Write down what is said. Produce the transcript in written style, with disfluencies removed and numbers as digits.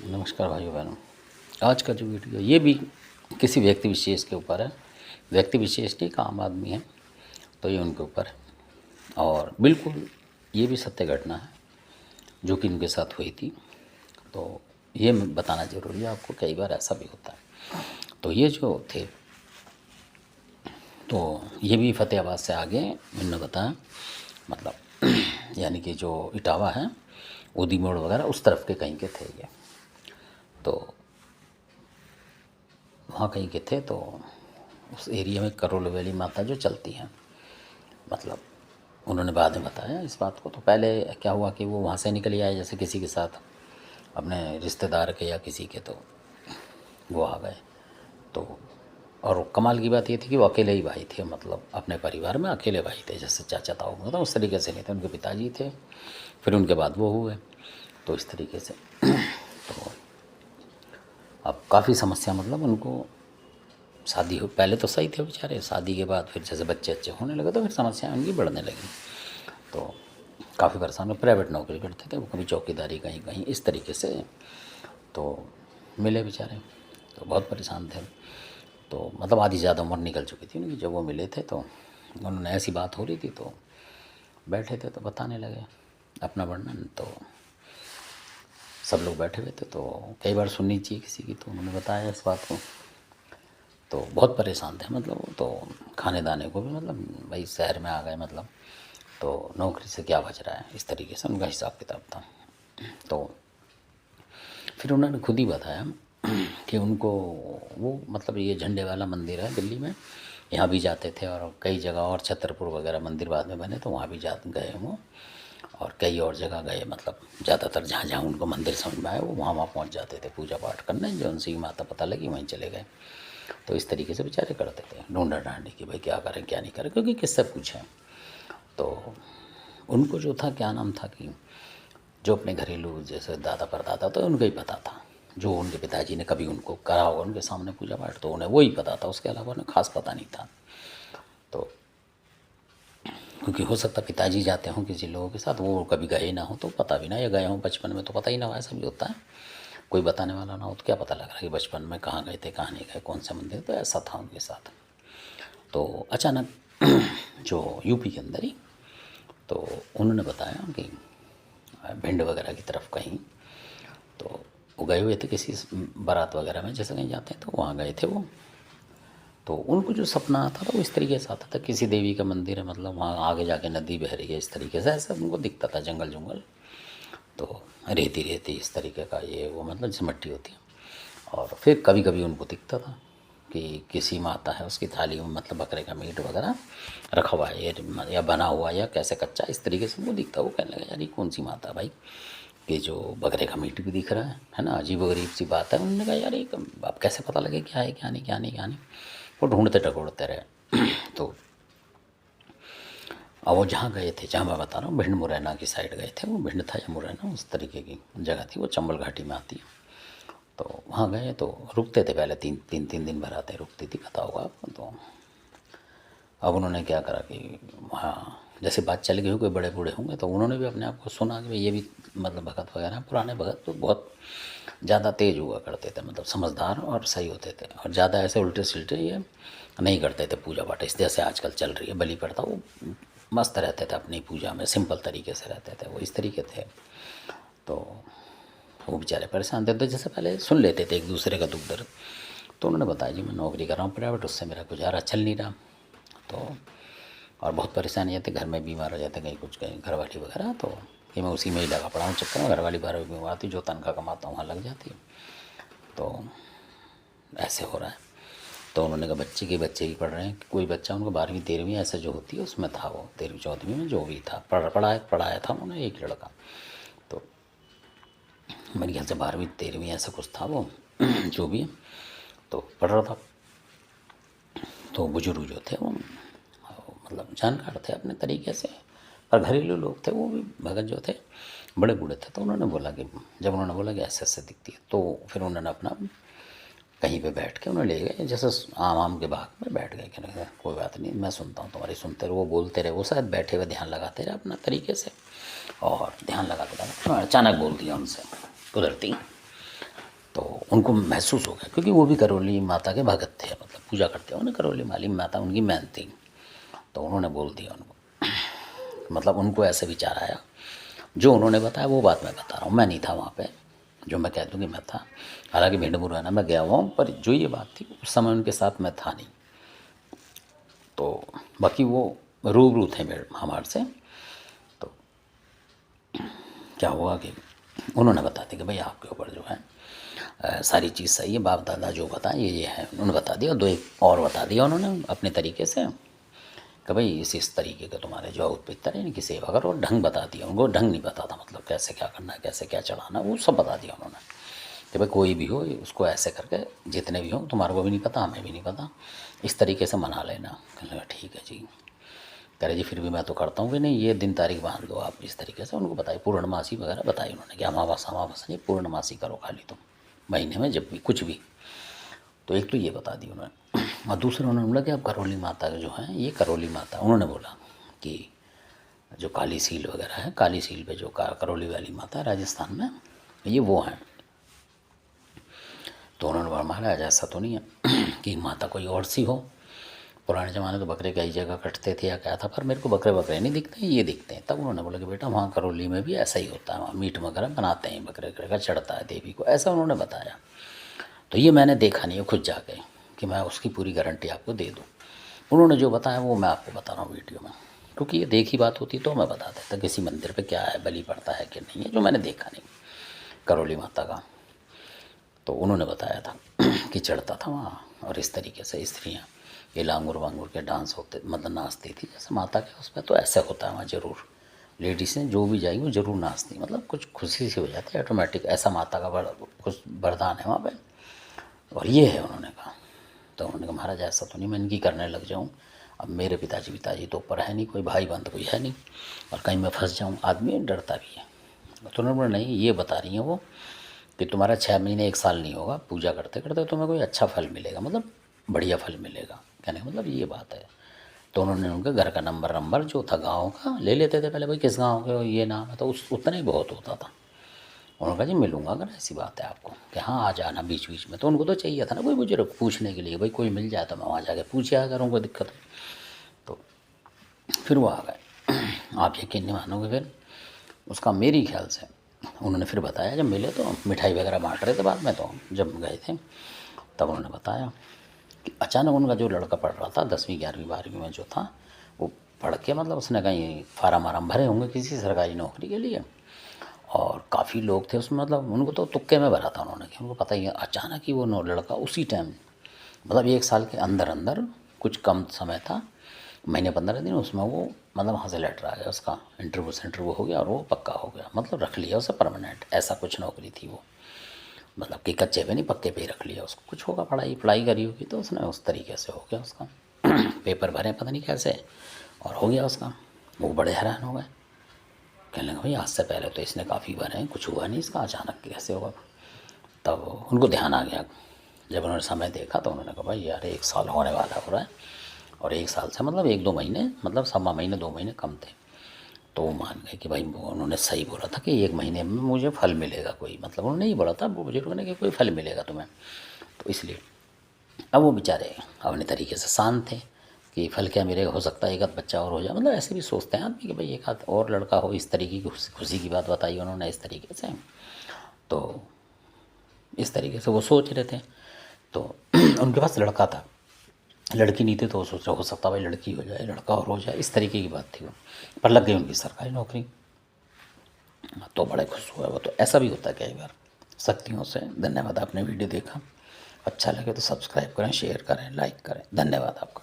नमस्कार भाइयों बहनों। आज का जो वीडियो ये भी किसी व्यक्ति विशेष के ऊपर है। व्यक्ति विशेष नहीं, एक आम आदमी है तो ये उनके ऊपर है और बिल्कुल ये भी सत्य घटना है जो कि इनके साथ हुई थी। तो ये बताना ज़रूरी है आपको, कई बार ऐसा भी होता है। तो ये जो थे तो ये भी फतेहाबाद से आगे मैंने बताया, मतलब यानी कि जो इटावा है, उदी मोड़ वगैरह उस तरफ के कहीं के थे ये। तो वहाँ कहीं के थे तो उस एरिया में करोल वैली माता जो चलती हैं, मतलब उन्होंने बाद में बताया इस बात को। तो पहले क्या हुआ कि वो वहाँ से निकल आए जैसे किसी के साथ, अपने रिश्तेदार के या किसी के, तो वो आ गए। तो और कमाल की बात ये थी कि वो अकेले ही भाई थे, मतलब अपने परिवार में अकेले भाई थे, जैसे चाचा ताऊ मतलब उस तरीके से नहीं थे। उनके पिताजी थे, फिर उनके बाद वो हुए, तो इस तरीके से तो अब काफ़ी समस्या, मतलब उनको शादी हो, पहले तो सही थे बेचारे, शादी के बाद फिर जैसे बच्चे अच्छे होने लगे तो फिर समस्याएं उनकी बढ़ने लगी। तो काफ़ी परेशान हो, प्राइवेट नौकरी करते थे वो, कभी चौकीदारी कहीं कहीं इस तरीके से। तो मिले बेचारे, तो बहुत परेशान थे। तो मतलब आधी ज़्यादा उम्र निकल चुकी थी उनकी जब वो मिले थे। तो उन्होंने ऐसी बात हो रही थी तो बैठे थे तो बताने लगे अपना वर्णन। तो सब लोग बैठे हुए थे, तो कई बार सुननी चाहिए किसी की, तो उन्होंने बताया इस बात को। तो बहुत परेशान थे, मतलब वो तो खाने दाने को भी, मतलब भाई शहर में आ गए, मतलब तो नौकरी से क्या बच रहा है, इस तरीके से उनका हिसाब किताब था। तो फिर उन्होंने खुद ही बताया कि उनको वो, मतलब ये झंडे वाला मंदिर है दिल्ली में, यहाँ भी जाते थे और कई जगह, और छतरपुर वगैरह मंदिर बाद में बने तो वहाँ भी जा गए वो, और कई और जगह गए, मतलब ज़्यादातर जहाँ जहाँ उनको मंदिर समझ में आए वो वहाँ वहाँ पहुँच जाते थे पूजा पाठ करने। जो उनसी माता पता लगी वहीं चले गए। तो इस तरीके से बेचारे करते थे, ढूंढा ढांडी कि भाई क्या करें क्या नहीं करें, क्योंकि किससे पूछें। तो उनको जो था, क्या नाम था कि जो अपने घरेलू जैसे दादा परदादा, तो उनको ही पता था, जो उनके पिताजी ने कभी उनको करा होगा उनके सामने पूजा पाठ, तो उन्हें वही पता था, उसके अलावा उन्हें खास पता नहीं था। तो क्योंकि हो सकता पिताजी जाते हों किसी लोगों के साथ, वो कभी गए ना हो तो पता भी ना, या गए हों बचपन में तो पता ही ना हो, ऐसा भी होता है। कोई बताने वाला ना हो तो क्या पता लग रहा है कि बचपन में कहाँ गए थे कहाँ नहीं गए, कौन से मंदिर। तो ऐसा था उनके साथ। तो अचानक जो यूपी के अंदर ही, तो उन्होंने बताया कि भिंड वगैरह की तरफ कहीं, तो वो गए हुए थे किसी बारात वगैरह में, जैसे कहीं जाते हैं तो वहाँ गए थे वो। तो उनको जो सपना आता था वो इस तरीके से आता था, किसी देवी का मंदिर है, मतलब वहाँ आगे जाके नदी बह रही है, इस तरीके से ऐसा उनको दिखता था, जंगल जंगल, तो रेती रेती इस तरीके का, ये वो मतलब जैसे मट्टी होती है। और फिर कभी कभी उनको दिखता था कि किसी माता है उसकी थाली में, मतलब बकरे का मीट वगैरह रखा हुआ है, या बना हुआ या कैसे कच्चा, इस तरीके से उनको दिखता। वो कहने लगा यार ये कौन सी माता है भाई, कि जो बकरे का मीट भी दिख रहा है ना, अजीब व गरीब सी बात है। उन्होंने कहा यार ये अब कैसे पता लगे क्या है क्या नहीं क्या नहीं क्या नहीं। वो ढूंढते टकोड़ते रहे। तो अब वो जहाँ गए थे, जहाँ मैं बता रहा हूँ भिंड मुरैना की साइड गए थे, वो भिंड था या मुरैना उस तरीके की जगह थी, वो चंबल घाटी में आती है। तो वहाँ गए तो रुकते थे पहले, तीन दिन भर आते रुकती थी, पता होगा आपको। तो अब उन्होंने क्या करा कि वहाँ जैसे बात चल गई हो, कोई बड़े बूढ़े होंगे तो उन्होंने भी अपने आप को सुना कि भाई ये भी मतलब भगत वगैरह, पुराने भगत तो बहुत ज़्यादा तेज हुआ करते थे, मतलब समझदार और सही होते थे, और ज़्यादा ऐसे उल्टे सिल्टे ये नहीं करते थे पूजा पाठ इस जैसे आजकल चल रही है बलि प्रथा। वो मस्त रहते थे अपनी पूजा में, सिंपल तरीके से रहते थे वो, इस तरीके थे। तो वो बेचारे परेशान थे, तो जैसे पहले सुन लेते थे एक दूसरे का दुख दर्द। तो उन्होंने बताया जी मैं नौकरी कर रहा हूँ प्राइवेट, उससे मेरा गुजारा चल नहीं रहा। तो और बहुत परेशानी आती, घर में बीमार हो जाते, कहीं कुछ कहीं घरवाली वगैरह, तो ये मैं उसी में ही लगा पड़ा हूँ चक्कर में, घरवाली बार बार बीमार आती, जो तनख्वाह कमाता हूँ वहाँ लग जाती है। तो ऐसे हो रहा है। तो उन्होंने कहा बच्चे ही पढ़ रहे हैं, कोई बच्चा उनको 12वीं 13वीं ऐसे जो होती है उसमें था, वो 13वीं 14वीं में जो भी था, पढ़ाया था उन्होंने एक लड़का। तो मेरे ख्याल से 12वीं 13वीं ऐसा कुछ था वो जो भी है, तो पढ़ रहा था। तो बुजुर्ग जो थे वो मतलब जानकार थे अपने तरीके से, और घरेलू लोग थे वो भी, भगत जो थे बड़े बूढ़े थे। तो उन्होंने बोला कि जब उन्होंने बोला कि ऐसे ऐसे दिखती है, तो फिर उन्होंने अपना कहीं पे बैठ के उन्हें ले गए, जैसे आम के बाग में बैठ गए, कहने लगे कोई बात नहीं मैं सुनता हूँ तुम्हारी, सुनते रहो। वो बोलते रहे, वो शायद बैठे हुए ध्यान लगाते रहे अपना तरीके से, और ध्यान लगाते लगाते अचानक बोल दिया उनसे कुदरती उनको महसूस हो गया, क्योंकि वो भी करौली माता के भगत थे, मतलब पूजा करते हो ना, करौली माली माता उनकी मैन थी। तो उन्होंने बोल दिया उनको, मतलब उनको ऐसे विचार आया, जो उन्होंने बताया वो बात मैं बता रहा हूँ, मैं नहीं था वहाँ पे, जो मैं कह दूँ कि मैं था। हालांकि भिंड मुरैना में गया हुआ हूँ, पर जो ये बात थी उस समय उनके साथ मैं था नहीं। तो बाकी वो रूबरू थे मेरे हमारे से। तो क्या हुआ कि उन्होंने बता दिया कि भाई आपके ऊपर जो है सारी चीज़ सही है, बाप दादा जो बताएं ये है, उन्होंने बता दिया। दो एक और बता दिया उन्होंने अपने तरीके से कि भाई इस तरीके के तुम्हारे जो पितर है इनकी सेवा करो, और ढंग बता दिया उनको। ढंग नहीं पता था, मतलब कैसे क्या करना है, कैसे क्या चढ़ाना, वो सब बता दिया उन्होंने कि भाई कोई भी हो उसको ऐसे करके, जितने भी हो, तुम्हारे को भी नहीं पता हमें भी नहीं पता, इस तरीके से मना लेना। कहने लगा ठीक है जी। कह रहे जी फिर भी मैं तो करता हूँ कि नहीं, ये दिन तारीख बांध दो आप, इस तरीके से उनको बताई, पूर्णमासी वगैरह बताई उन्होंने कि अमावस्या नहीं, पूर्णमासी करो खाली तुम महीने में जब भी कुछ भी। तो एक तो ये बता दी उन्होंने, और दूसरा उन्होंने बोला कि अब करौली माता जो है, ये करौली माता, उन्होंने बोला कि जो काली सील वगैरह है, काली सील पे जो करौली वाली माता है राजस्थान में, ये वो हैं। तो उन्होंने बोला महाराज ऐसा तो नहीं है कि माता कोई और सी हो, पुराने ज़माने तो बकरे कई जगह कटते थे या क्या था, पर मेरे को बकरे बकरे नहीं दिखते, ये दिखते हैं। तब उन्होंने बोला कि बेटा वहाँ करौली में भी ऐसा ही होता है, वहाँ मीट वगैरह बनाते हैं, बकरे का चढ़ता है देवी को, ऐसा उन्होंने बताया। तो ये मैंने देखा नहीं है खुद जाके कि मैं उसकी पूरी गारंटी आपको दे दूँ। उन्होंने जो बताया वो मैं आपको बता रहा हूँ वीडियो में, क्योंकि ये देखी बात होती तो मैं बता देता किसी मंदिर पे क्या है, बलि पड़ता है कि नहीं है, जो मैंने देखा नहीं करौली माता का। तो उन्होंने बताया था कि चढ़ता था वहाँ, और इस तरीके से स्त्रियाँ ये लांगुर वांगुर के डांस होते, मतलब नाचती थी जैसे माता के उस पर। तो ऐसा होता है वहाँ ज़रूर, लेडीज़ें जो भी जाएगी वो ज़रूर नाचती, मतलब कुछ खुशी सी हो जाती है ऑटोमेटिक, ऐसा माता का कुछ वरदान है वहाँ पे। और ये है उन्होंने कहा। तो उन्होंने कहा महाराज ऐसा तो नहीं मैं इनकी करने लग जाऊँ, अब मेरे पिताजी तो ऊपर है नहीं, कोई भाई बंद कोई है नहीं, और कहीं मैं फंस जाऊँ, आदमी डरता भी है। तो उन्होंने बोला नहीं, ये बता रही हैं वो कि तुम्हारा 6 महीने 1 साल नहीं होगा, पूजा करते करते तुम्हें कोई अच्छा फल मिलेगा, मतलब बढ़िया फल मिलेगा, कहने का मतलब ये बात है। तो उन्होंने उनके घर का नंबर जो था गाँव का ले लेते थे पहले, भाई किस गाँव के हो, ये नाम है, तो उतना ही बहुत होता था। उन्होंने कहा जी मिलूंगा अगर ऐसी बात है आपको, कि हाँ आ जाना बीच बीच में। तो उनको तो चाहिए था ना कोई मुझे पूछने के लिए, भाई कोई मिल जाए तो मैं वहाँ जाके पूछे अगर उनको दिक्कत हो। तो फिर वो आ गए। आप यकीन नहीं मानोगे, फिर उसका मेरी ख्याल से उन्होंने फिर बताया, जब मिले तो मिठाई वगैरह बांट रहे थे बाद में, तो जब गए थे तब उन्होंने बताया कि अचानक उनका जो लड़का पढ़ रहा था 10वीं 11वीं 12वीं में जो था, वो पढ़ के मतलब उसने कहीं फार्म वारम भरे होंगे किसी सरकारी नौकरी के लिए, और काफ़ी लोग थे उसमें, मतलब उनको तो तुक्के में भरा था उन्होंने, कि उनको पता ही है। अचानक ही वो लड़का उसी टाइम, मतलब 1 साल के अंदर अंदर, कुछ कम समय था, महीने 15 दिन, उसमें वो मतलब वहाँ से लेटर आ गया, उसका इंटरव्यू हो गया और वो पक्का हो गया, मतलब रख लिया उसे परमानेंट, ऐसा कुछ नौकरी थी वो, मतलब कि कच्चे पे नहीं पक्के पे ही रख लिया उसको। कुछ होगा पढ़ाई करी होगी तो उसने उस तरीके से हो गया उसका। पेपर भरे पता नहीं कैसे, और हो गया उसका। वो बड़े हैरान हो गए, कहने लगे भाई आज से पहले तो इसने काफ़ी भरे हैं, कुछ हुआ नहीं इसका, अचानक कैसे होगा। तब उनको ध्यान आ गया, जब उन्होंने समय देखा तो उन्होंने कहा भाई यार 1 साल होने वाला हो रहा है, और 1 साल से मतलब 1-2 महीने, मतलब 1.25 महीने 2 महीने कम थे। तो वो मान गए कि भाई उन्होंने सही बोला था कि 1 महीने में मुझे फल मिलेगा कोई, मतलब उन्होंने ही बोला था वो बुजुर्ग ने कि कोई फल मिलेगा तुम्हें। तो इसलिए अब वो बेचारे अपने तरीके से शांत थे कि फल क्या मिलेगा, हो सकता है एक आध बच्चा और हो जाए, मतलब ऐसे भी सोचते हैं आदमी कि भाई एक आध और लड़का हो, इस तरीके की खुशी की बात बताई उन्होंने इस तरीके से। तो इस तरीके से वो सोच रहे थे। तो उनके पास लड़का था, लड़की नहीं थी, तो वो सोच रहा हो सकता भाई लड़की हो जाए, लड़का और हो जाए, इस तरीके की बात थी वो। पर लग गई उनकी सरकारी नौकरी, तो बड़े खुश हुआ वो। तो ऐसा भी होता है कई बार शक्तियों से। धन्यवाद, आपने वीडियो देखा, अच्छा लगे तो सब्सक्राइब करें, शेयर करें, लाइक करें। धन्यवाद आपका।